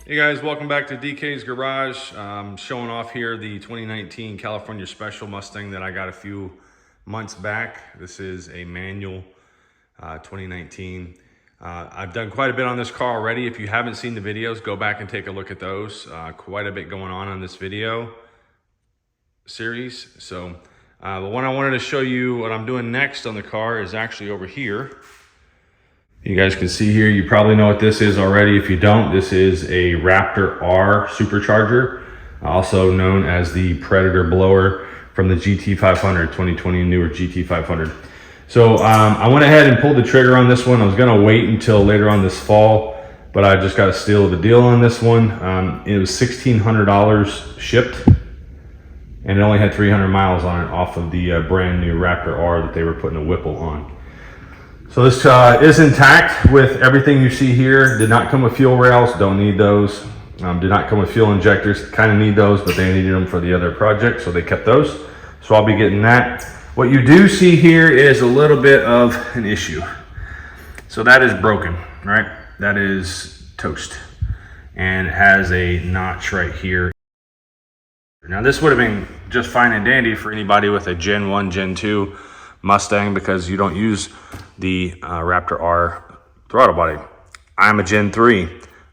Hey guys, welcome back to DK's Garage. Showing off here the 2019 California Special Mustang that I got a few months back. This is a manual 2019. I've done quite a bit on this car already. If you haven't seen the videos, go back and take a look at those. Quite a bit going on this video series. So but what I wanted to show you, what I'm doing next on the car is actually over here. You guys can see here, you probably know what this is already. If you don't, this is a RaptorR Supercharger, also known as the Predator blower from the GT 500, 2020 newer GT 500. So I went ahead and pulled the trigger on this one. I was gonna wait until later on this fall, but I just got a steal of a deal on this one. It was $1,600 shipped, and it only had 300 miles on it off of the brand new RaptorR that they were putting a Whipple on. So this is intact with everything you see here. Did not come with fuel rails, don't need those. Did not come with fuel injectors, kind of need those, but they needed them for the other project, so they kept those. So I'll be getting that. What you do see here is a little bit of an issue. So that is broken, right? That is toast. And it has a notch right here. Now this would have been just fine and dandy for anybody with a Gen 1, Gen 2 Mustang, because you don't use the RaptorR throttle body. I'm a Gen 3.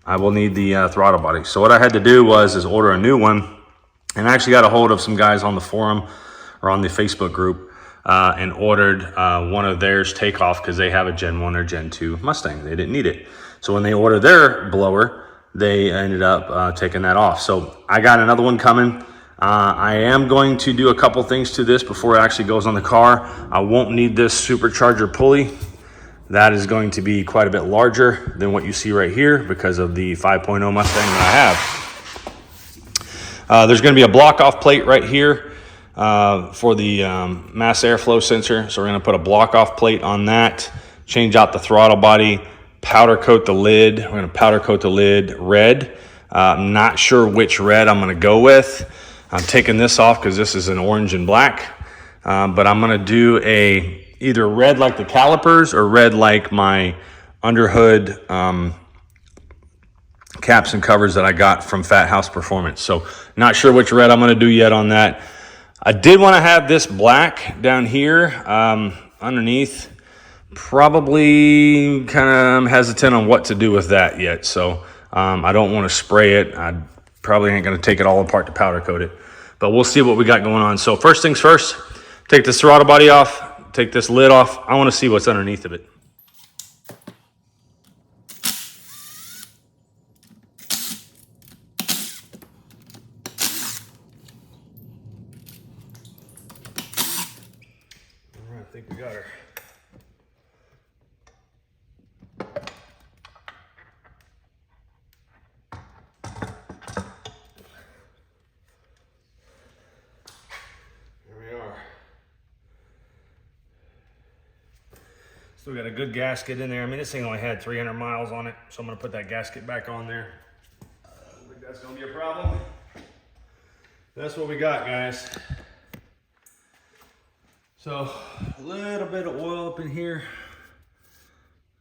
I will need the throttle body. So what I had to do is order a new one, and I actually got a hold of some guys on the forum or on the Facebook group and ordered one of theirs takeoff, because they have a Gen 1 or Gen 2 Mustang. They didn't need it. So when they ordered their blower, they ended up taking that off. So I got another one coming. I am going to do a couple things to this before it actually goes on the car. I won't need this supercharger pulley. That is going to be quite a bit larger than what you see right here because of the 5.0 Mustang that I have. There's going to be a block off plate right here for the mass airflow sensor. So we're going to put a block off plate on that, change out the throttle body, powder coat the lid. We're going to powder coat the lid red. I'm not sure which red I'm going to go with. I'm taking this off because this is an orange and black, but I'm gonna do either red like the calipers or red like my underhood caps and covers that I got from Fat House Performance. So not sure which red I'm gonna do yet on that. I did wanna have this black down here underneath. Probably kind of hesitant on what to do with that yet. So I don't wanna spray it. I probably ain't gonna take it all apart to powder coat it. But we'll see what we got going on. So first things first, take this throttle body off, take this lid off. I want to see what's underneath of it. All right, I think we got her. Still got a good gasket in there. I mean, this thing only had 300 miles on it, so I'm gonna put that gasket back on there. I don't think that's gonna be a problem. That's what we got, guys. So, a little bit of oil up in here.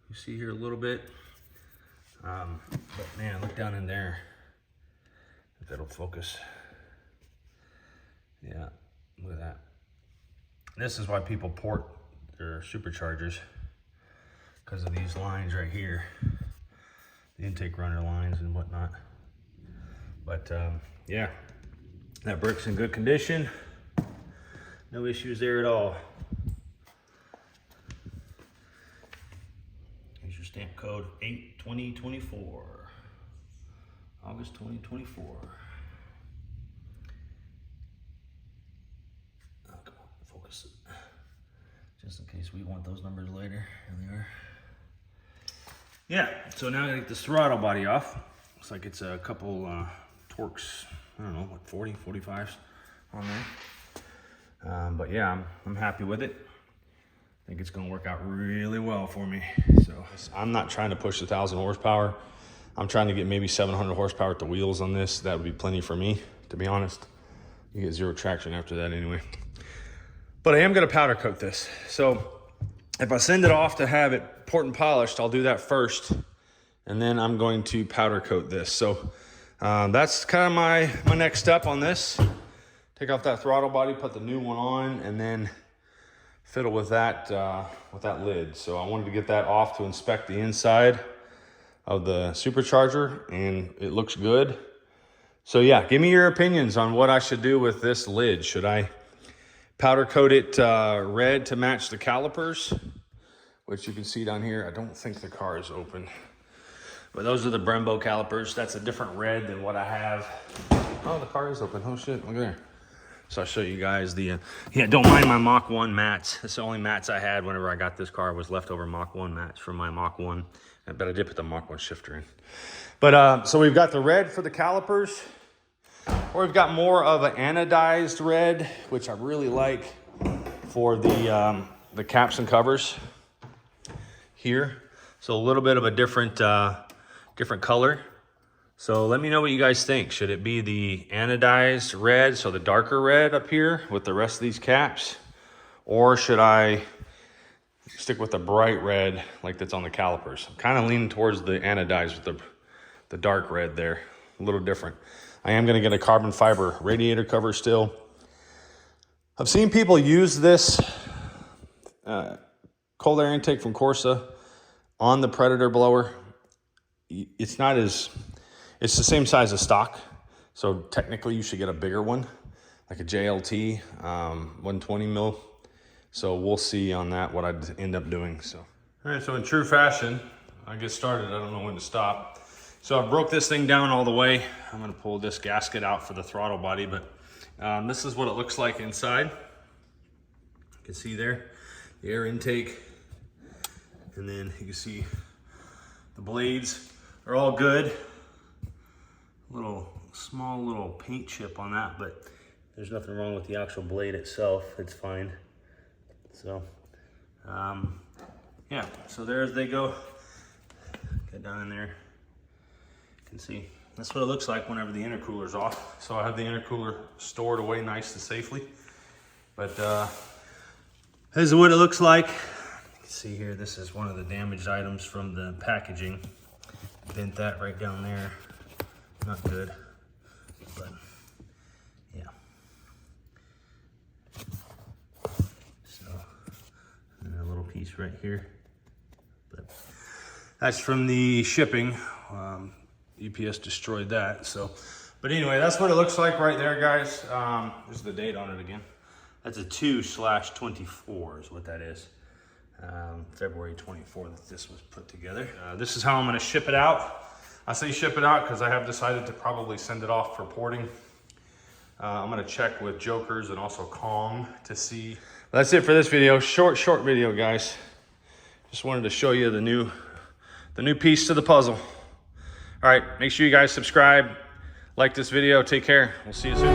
You see here a little bit. But man, look down in there. If that'll focus. Yeah, look at that. This is why people port their superchargers, because of these lines right here, the intake runner lines and whatnot. But yeah, that brick's in good condition. No issues there at all. Here's your stamp code 8/20/24, August 2024. Oh, come on, focus it. Just in case we want those numbers later. Here they are. Yeah, so now I'm gonna get this throttle body off. Looks like it's a couple Torx, I don't know, what, 40, 45s on there. But yeah, I'm happy with it. I think it's gonna work out really well for me. So I'm not trying to push 1,000 horsepower. I'm trying to get maybe 700 horsepower at the wheels on this. That would be plenty for me, to be honest. You get zero traction after that anyway. But I am gonna powder coat this. So if I send it off to have it port and polished, I'll do that first. And then I'm going to powder coat this. So That's kind of my next step on this. Take off that throttle body, put the new one on, and then fiddle with that lid. So I wanted to get that off to inspect the inside of the Supercharger, and it looks good. So yeah, give me your opinions on what I should do with this lid. Should I powder coat it red to match the calipers, which you can see down here? I don't think the car is open, but those are the Brembo calipers. That's a different red than what I have. Oh, the car is open. Oh shit, look there. So I'll show you guys the, yeah, don't mind my Mach 1 mats. That's the only mats I had whenever I got this car, was leftover Mach 1 mats from my Mach 1. But I did put the Mach 1 shifter in. But so we've got the red for the calipers, or we've got more of an anodized red, which I really like for the caps and covers here. So a little bit of a different color. So let me know what you guys think. Should it be the anodized red, so the darker red up here with the rest of these caps? Or should I stick with the bright red like that's on the calipers? I'm kind of leaning towards the anodized with the dark red there. A little different. I am going to get a carbon fiber radiator cover still. I've seen people use this cold air intake from Corsa on the Predator blower. It's not as... It's the same size as stock, so technically you should get a bigger one, like a JLT 120 mil. So we'll see on that what I'd end up doing. So, all right, so in true fashion, I get started. I don't know when to stop. So I broke this thing down all the way. I'm gonna pull this gasket out for the throttle body, but this is what it looks like inside. You can see there, the air intake, and then you can see the blades are all good. Small little paint chip on that, but there's nothing wrong with the actual blade itself. It's fine. So yeah, so there they go. Get down in there. You can see that's what it looks like whenever the intercooler's off. So I have the intercooler stored away nice and safely, but this is what it looks like. You can see here, this is one of the damaged items from the packaging. Bent that right down there. Not good, but yeah. So, and a little piece right here. But that's from the shipping. UPS destroyed that. So, but anyway, that's what it looks like right there, guys. There's the date on it again. That's a 2/24 is what that is. February 24th that this was put together. This is how I'm going to ship it out. I say ship it out because I have decided to probably send it off for porting. I'm gonna check with Jokers and also Kong to see. That's it for this video. Short video, guys. Just wanted to show you the new piece to the puzzle. All right, make sure you guys subscribe, like this video. Take care. We'll see you soon.